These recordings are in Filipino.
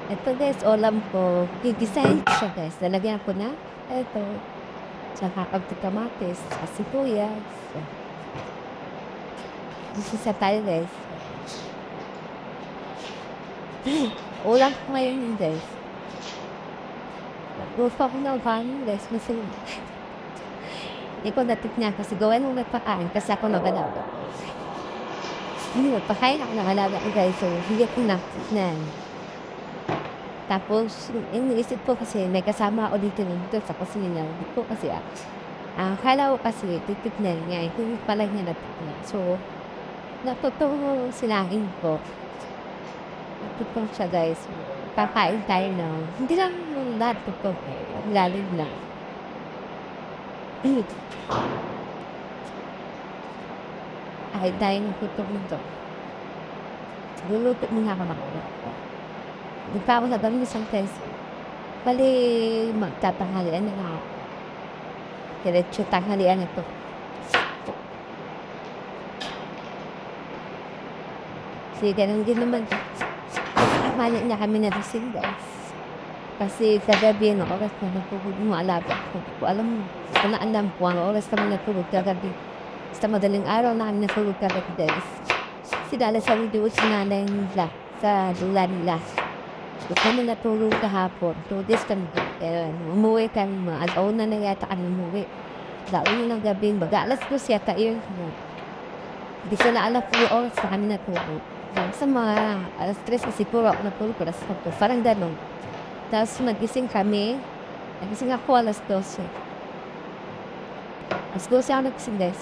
Eto guys, ulam ko, gigisahin ko siya guys. Lalagyan ko na eto, tsaka konting kamatis, sibuyas. Gigisa tayo guys. Ulam ko ngayon yun guys. Nagluto ako ng kanin guys. Kasi hindi ko natikman kasi gawin mo nagpakain kasi ako nag-alaga. Nagpakain ako ng alaga ko guys. So, hindi ko natikman. Tapos, iniisip ko kasi may kasama ako dito sa kusina. Hindi ko kasi akala ko kasi titignan niya. Hindi pala niya natikman. So, natutong sinahin ko. Natutong siya guys. Papain tayo na. Hindi lang lahat tutong. Lalim lang. Ay, tayo ng tutong nito. Luluto muna ako ng ulo. Hindi pa ako nagawin isang test. Bali, magtatanghalian na ako. Diretso tanghalian na to. Kasi ganun din naman. Mali na kami na rin guys. Kasi kagabi ng oras na natulog mo alaga ko. Hindi ko alam. Hindi na alam ko ang oras kami natulog kagabi. Basta madaling araw na kami natulog kagabi guys. Sinala sa video sinanay nila sa dula nila. Doon kami natulog kahapon. 2 days kami. Umuwi kami mga alauna na yata kami umuwi. Launa ng gabi. Baga alas 2 yata yun. Hindi ko na alam kung yung oras na kami natulog. Sa mga alas 3 kasi puro ako natulog. Alas 4. Parang ganun. Tapos nagising kami. Nagising ako alas 12. Alas 12 ako nagising guys.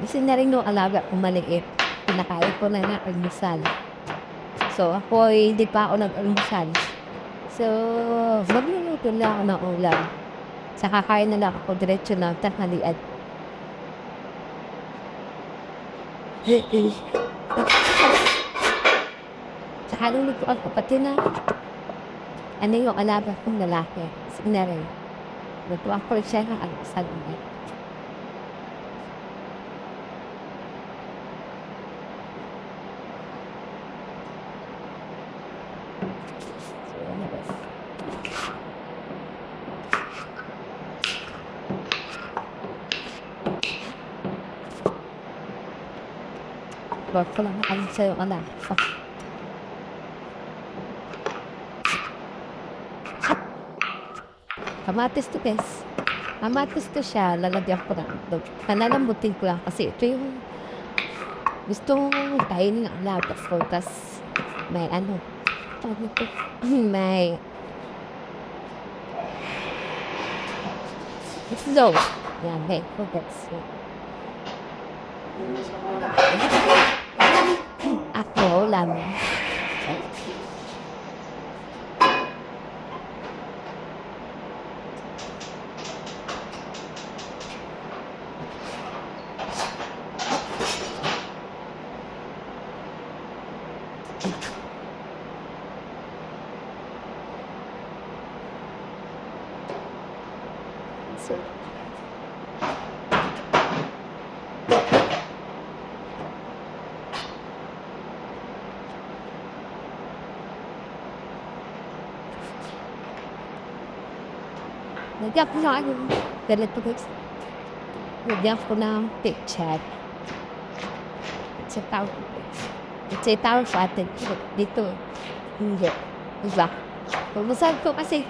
Gising na rin yung alaga kung maliit. Pinakain ko na na almusal. So, ako hindi pa ako nag-almusal. So, magluluto lang ako ng ulam. Sa kakain na lang ako diretso ng tanghalian. Saka luluto ako pati na ano yung alaga kong lalaki. Sige na rin. Luto ako rin siya ng almusal. Work ko lang nakalin sa'yo, anak. Kamatis to guys. Kamatis to siya. Lalagyan ko lang. Panalambutin ko lang kasi ito yung gusto kong kainin ng alaga ko. Tas may ano. May slow. Yan, may guys. Ako lang. So, lagyan ko na ano. Ganito guys. Lagyan ko ng picture. It's a towel sa atin. Dito. Hindi. Diba? Pagmasal ko kasi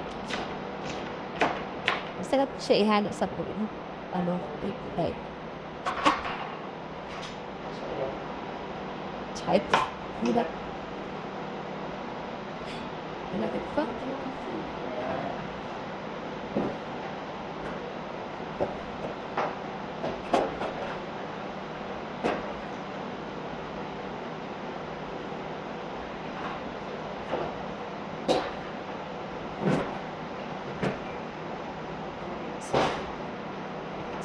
masarap siya ihalo sa puno. Ano? Okay. Type. Diba? Malapit ko.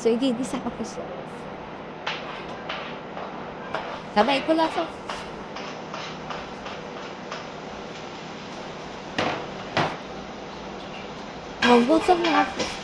So, igigisa ko po siya. Sabay ko lang so. Magbusog na ako.